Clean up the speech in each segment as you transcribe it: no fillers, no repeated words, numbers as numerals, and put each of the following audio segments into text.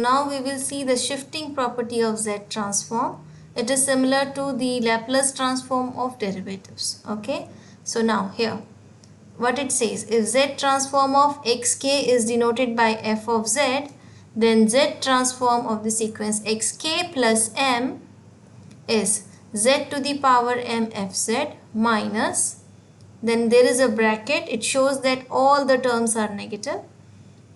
Now we will see the shifting property of Z transform. It is similar to the Laplace transform of derivatives. Okay. So now here what it says, if Z transform of xk is denoted by f of z, then Z transform of the sequence xk plus m is z to the power m fz minus, then there is a bracket, it shows that all the terms are negative,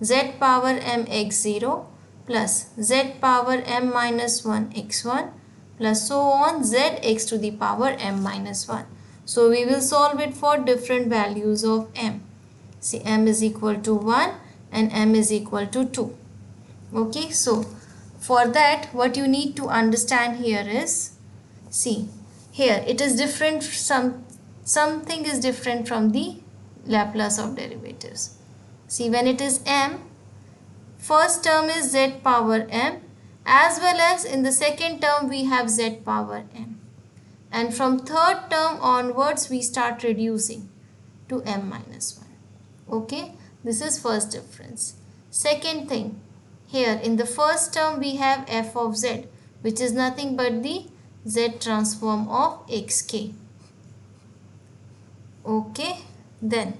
z power m x0 plus z power m minus 1 x1 plus so on z x to the power m minus 1. So we will solve it for different values of m. See, m is equal to 1 and m is equal to 2. Okay, so for that what you need to understand here is, see here it is different, something is different from the Laplace of derivatives. See, when it is m, first term is z power m, as well as in the second term we have z power m, and from third term onwards we start reducing to m minus 1. Okay, this is first difference. Second thing, here in the first term we have f of z, which is nothing but the Z transform of xk. Okay, then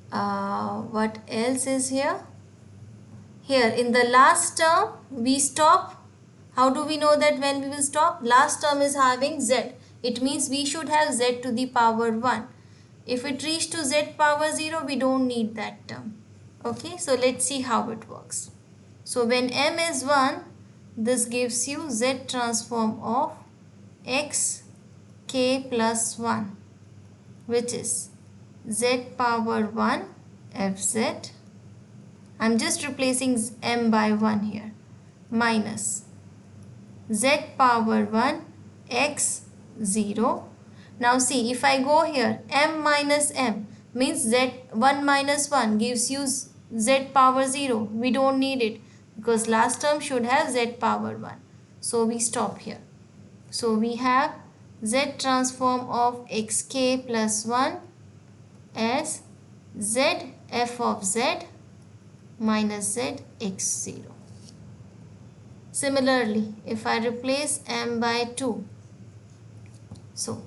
what else is here? Here in the last term we stop. How do we know that when we will stop? Last term is having z. It means we should have z to the power 1. If it reaches to z power 0, we don't need that term. Okay, so let's see how it works. So when m is 1, this gives you Z transform of x k plus 1, which is z power 1 fz. I'm just replacing m by 1 here, minus z power 1 x 0. Now see, if I go here, m minus m means z 1 minus 1 gives you z power 0. We don't need it because last term should have z power 1. So we stop here. So we have Z transform of xk plus 1 as z f of z minus z x0. Similarly, if I replace m by 2, so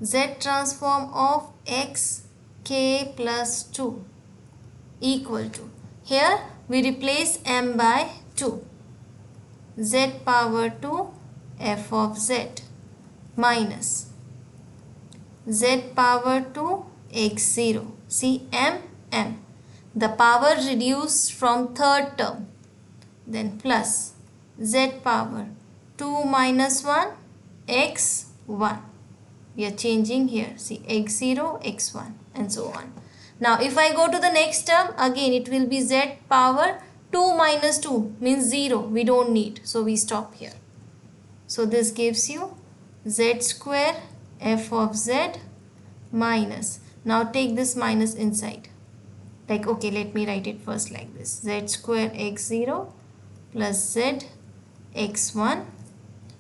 Z transform of xk plus 2 equal to, here we replace m by 2, z power 2 f of z minus z power 2 x0. See, m. The power reduced from third term, then plus z power 2 minus 1 x1. We are changing here. See, x0, x1 and so on. Now if I go to the next term, again it will be z power 2 minus 2 means 0. We don't need. So we stop here. So this gives you z square f of z minus. Now take this minus inside. Like, okay, let me write it first like this. Z square x0 plus z x1,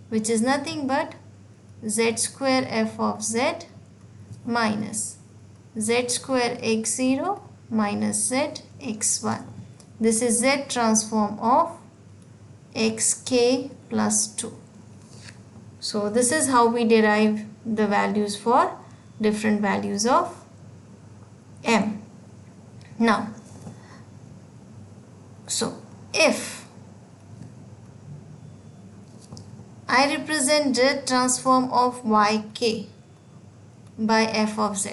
which is nothing but z square f of z minus z square x0 minus z x1. This is z transform of xk plus 2. So this is how we derive the values for different values of m. Now, so if I represent Z transform of yk by f of z,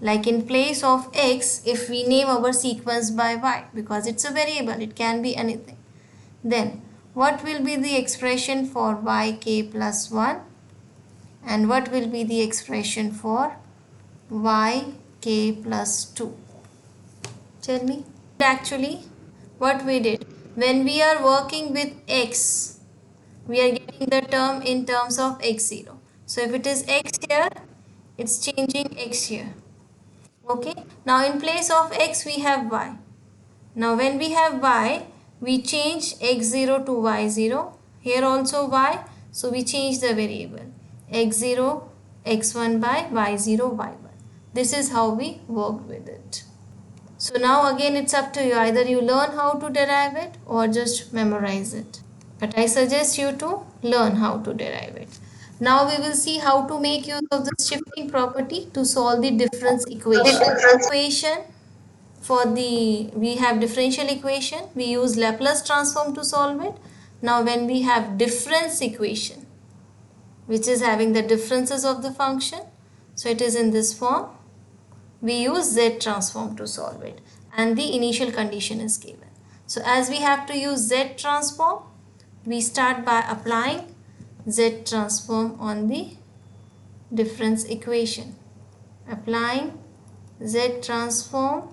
like in place of x, if we name our sequence by y, because it's a variable, it can be anything, then what will be the expression for yk plus 1 and what will be the expression for yk plus 2? Tell me. Actually, what we did, when we are working with x, we are getting the term in terms of x0. So if it is x here, it's changing x here. Okay. Now in place of x, we have y. Now when we have y, we change x0 to y0. Here also y. So we change the variable x0 x1 by y0 y1. This is how we worked with it. So now again it's up to you. Either you learn how to derive it or just memorize it. But I suggest you to learn how to derive it. Now we will see how to make use of the shifting property to solve the difference equation. We have differential equation, we use Laplace transform to solve it. Now when we have difference equation, which is having the differences of the function, so it is in this form, we use Z transform to solve it, and the initial condition is given. So as we have to use Z transform, we start by applying Z transform on the difference equation. Applying Z transform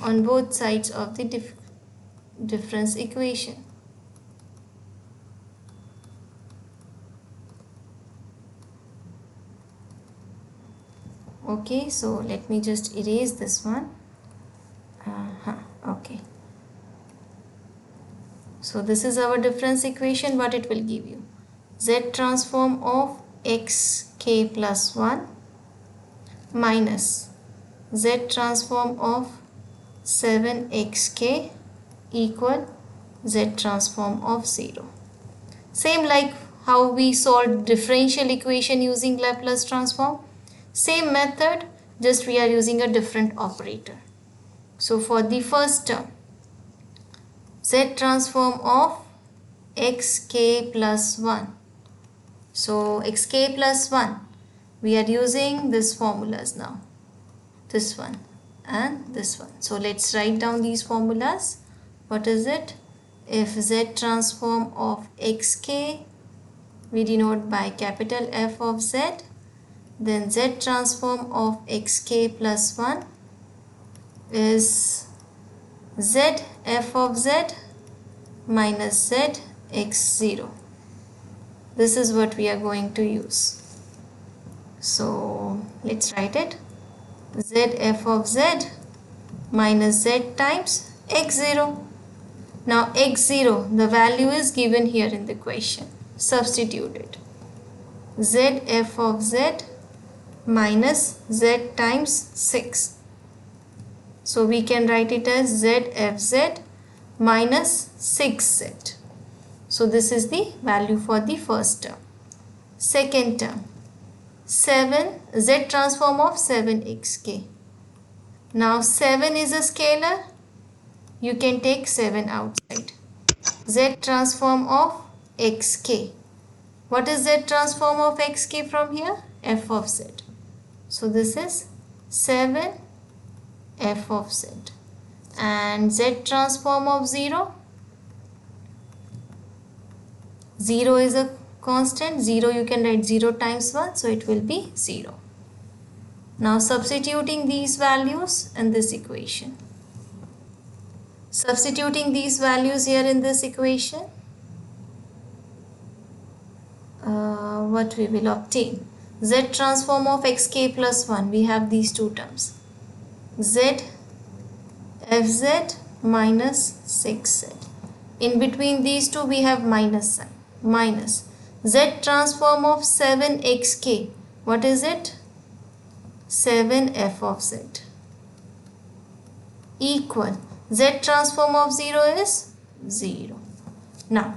on both sides of the difference equation. Okay, so let me just erase this one. Okay. So this is our difference equation. What it will give you? Z transform of xk plus 1 minus Z transform of 7xk equal Z transform of 0. Same like how we solved differential equation using Laplace transform. Same method, just we are using a different operator. So for the first term, Z transform of xk plus 1. So xk plus 1, we are using these formulas now. This one and this one. So let's write down these formulas. What is it? If Z transform of xk we denote by capital F of Z, then Z transform of xk plus 1 is Z f of Z minus Z x0. This is what we are going to use. So let's write it. Z f of Z minus Z times x0. Now x0, the value is given here in the question. Substitute it. Z f of Z minus Z times 6. So we can write it as Z f Z minus 6Z. So this is the value for the first term. Second term, 7 Z transform of 7xk. Now 7 is a scalar. You can take 7 outside. Z transform of xk. What is Z transform of xk from here? F of Z. So this is 7 f of Z. And Z transform of 0. 0 is a constant. 0 you can write 0 times 1. So it will be 0. Now substituting these values in this equation. Substituting these values here in this equation. What we will obtain? Z transform of xk plus 1. We have these two terms. Z fz minus 6z. In between these two we have minus sign. Minus Z transform of 7xk. What is it? 7f of Z. Equal. Z transform of 0 is 0. Now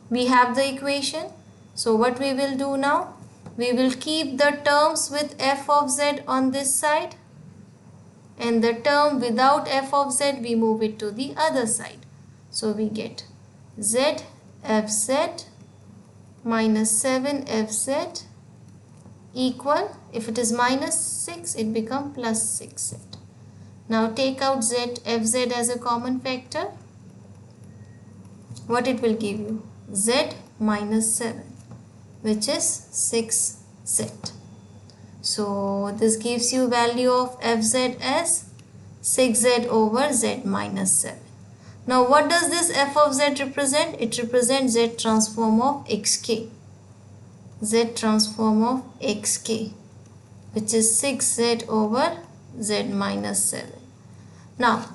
we have the equation. So what we will do now? We will keep the terms with f of Z on this side, and the term without f of Z we move it to the other side. So we get Z fz minus 7fz equal, if it is minus 6 it becomes plus 6z. Now take out Z fz as a common factor. What it will give you? Z minus 7, which is 6z. So this gives you value of fz as 6z over z minus 7. Now what does this f of z represent? It represents Z transform of xk. Z transform of xk, which is 6z over z minus 7. Now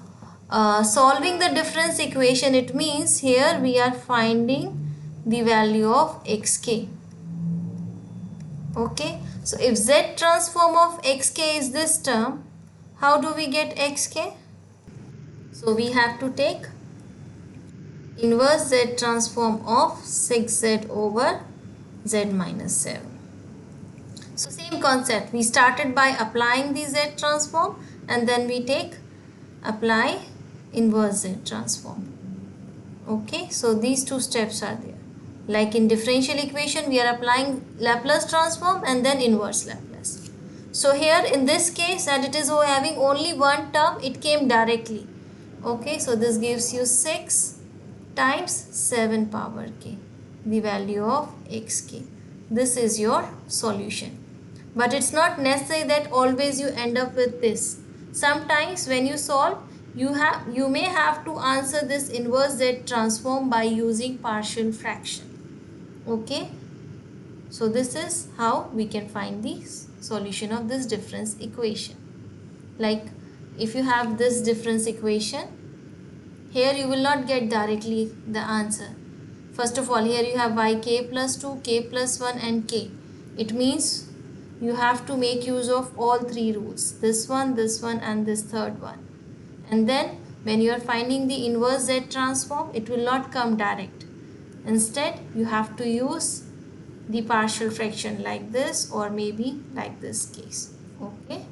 solving the difference equation, it means here we are finding the value of xk. Okay, so if Z transform of xk is this term, How do we get xk? So we have to take inverse z transform of 6z over z minus 7. So same concept, we started by applying the z transform and then we apply inverse z transform. Okay, so these two steps are there. Like in differential equation, we are applying Laplace transform and then inverse Laplace. So here in this case, that it is having only one term, it came directly. Okay, so this gives you 6 times 7 power k, the value of xk. This is your solution. But it's not necessary that always you end up with this. Sometimes when you solve, you may have to answer this inverse z transform by using partial fraction. Okay, so this is how we can find the solution of this difference equation. Like if you have this difference equation, here you will not get directly the answer. First of all, here you have yk plus 2, k plus 1 and k. It means you have to make use of all three rules, this one and this third one. And then when you are finding the inverse z transform, it will not come direct. Instead, you have to use the partial fraction like this or maybe like this case. Okay.